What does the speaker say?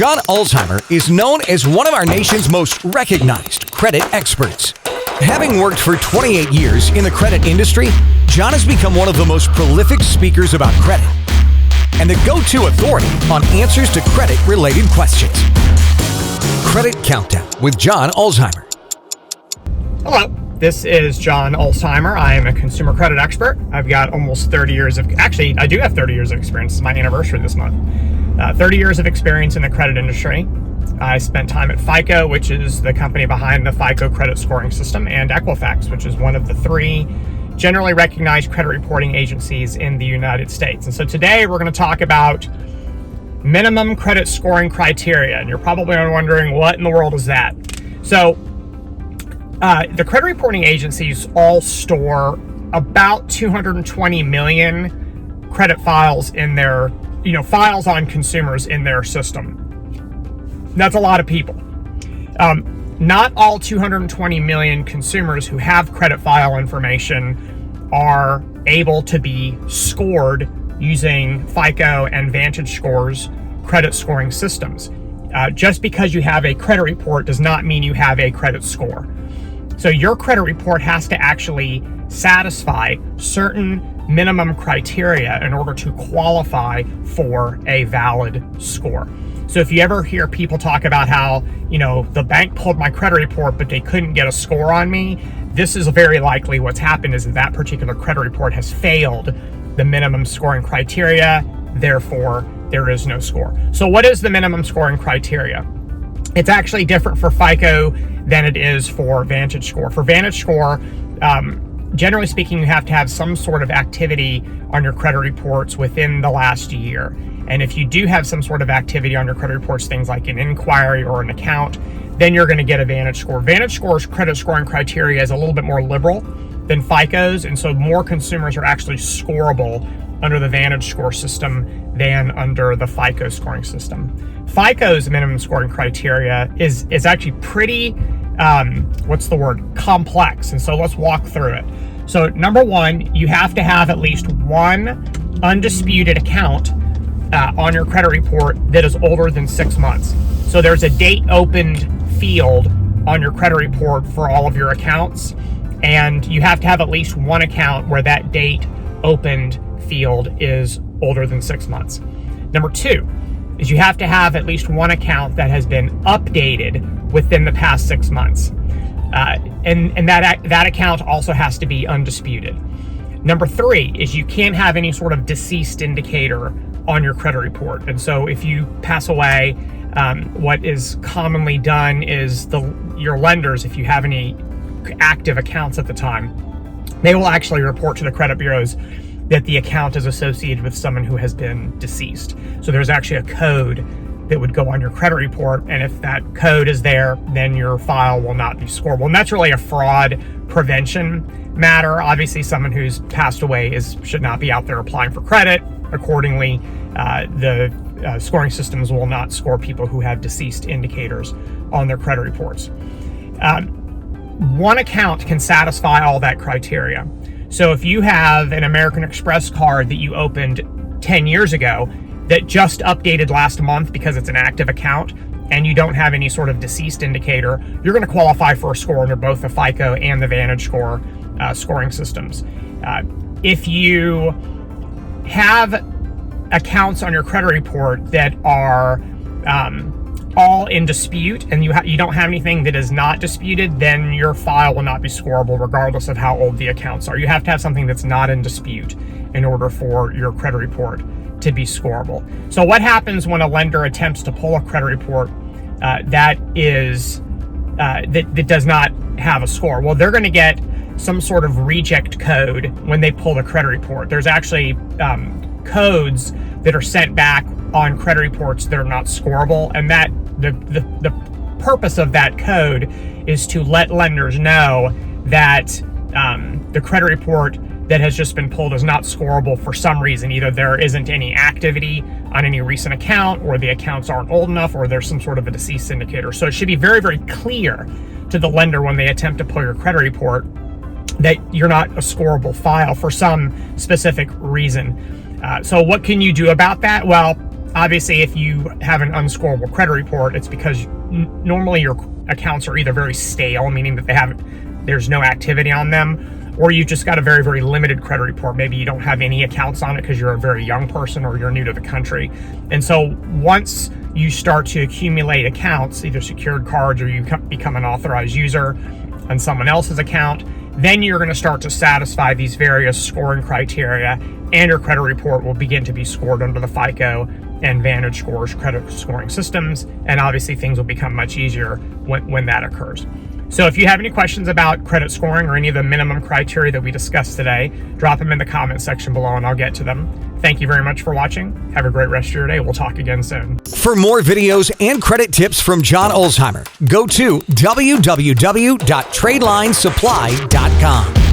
John Ulzheimer is known as one of our nation's most recognized credit experts. Having worked for 28 years in the credit industry, John has become one of the most prolific speakers about credit and the go-to authority on answers to credit-related questions. Credit Countdown with John Ulzheimer. Hello, this is John Ulzheimer. I am a consumer credit expert. I've got almost 30 years of, actually, I do have 30 years of experience. It's my anniversary this month. 30 years of experience in the credit industry. I spent time at FICO, which is the company behind the FICO credit scoring system, and Equifax, which is one of the three generally recognized credit reporting agencies in the United States. And so today we're going to talk about minimum credit scoring criteria. And you're probably wondering, what in the world is that? So the credit reporting agencies all store about 220 million credit files in their, files on consumers in their system. That's a lot of people. Not all 220 million consumers who have credit file information are able to be scored using FICO and VantageScore's credit scoring systems. Just because you have a credit report does not mean you have a credit score. So your credit report has to actually satisfy certain minimum criteria in order to qualify for a valid score. So if you ever hear people talk about how, the bank pulled my credit report, but they couldn't get a score on me, this is very likely what's happened is that particular credit report has failed the minimum scoring criteria, therefore there is no score. So what is the minimum scoring criteria? It's actually different for FICO than it is for VantageScore. For VantageScore, generally speaking, you have to have some sort of activity on your credit reports within the last year. And if you do have some sort of activity on your credit reports, things like an inquiry or an account, then you're going to get a VantageScore. VantageScore's credit scoring criteria is a little bit more liberal than FICO's, and so more consumers are actually scorable under the VantageScore system than under the FICO scoring system. FICO's minimum scoring criteria is actually pretty, complex. And so let's walk through it. So number one, you have to have at least one undisputed account on your credit report that is older than 6 months. So there's a date opened field on your credit report for all of your accounts, and you have to have at least one account where that date opened field is older than 6 months. Number two is you have to have at least one account that has been updated within the past 6 months. And that account also has to be undisputed. Number three is you can't have any sort of deceased indicator on your credit report. And so if you pass away, what is commonly done is your lenders, if you have any active accounts at the time, they will actually report to the credit bureaus that the account is associated with someone who has been deceased. So there's actually a code that would go on your credit report, and if that code is there, then your file will not be scorable. And that's really a fraud prevention matter. Obviously, someone who's passed away should not be out there applying for credit. Accordingly, the scoring systems will not score people who have deceased indicators on their credit reports. One account can satisfy all that criteria. So if you have an American Express card that you opened 10 years ago that just updated last month because it's an active account and you don't have any sort of deceased indicator, you're going to qualify for a score under both the FICO and the VantageScore scoring systems. If you have accounts on your credit report that are all in dispute and you don't have anything that is not disputed, then your file will not be scorable regardless of how old the accounts are. You have to have something that's not in dispute in order for your credit report to be scorable. So what happens when a lender attempts to pull a credit report that does not have a score? Well, they're going to get some sort of reject code when they pull the credit report. There's actually codes that are sent back on credit reports that are not scorable, and that the purpose of that code is to let lenders know that the credit report that has just been pulled is not scorable for some reason. Either there isn't any activity on any recent account, or the accounts aren't old enough, or there's some sort of a deceased indicator. So it should be very, very clear to the lender when they attempt to pull your credit report that you're not a scorable file for some specific reason. So what can you do about that? Well, Obviously, if you have an unscorable credit report, it's because normally your accounts are either very stale, meaning that there's no activity on them, or you've just got a very, very limited credit report. Maybe you don't have any accounts on it because you're a very young person or you're new to the country. And so once you start to accumulate accounts, either secured cards or you become an authorized user on someone else's account, then you're going to start to satisfy these various scoring criteria, and your credit report will begin to be scored under the FICO and VantageScore's credit scoring systems, and obviously things will become much easier when that occurs. So if you have any questions about credit scoring or any of the minimum criteria that we discussed today, drop them in the comment section below and I'll get to them. Thank you very much for watching. Have a great rest of your day. We'll talk again soon. For more videos and credit tips from John Ulzheimer, go to www.tradelinesupply.com.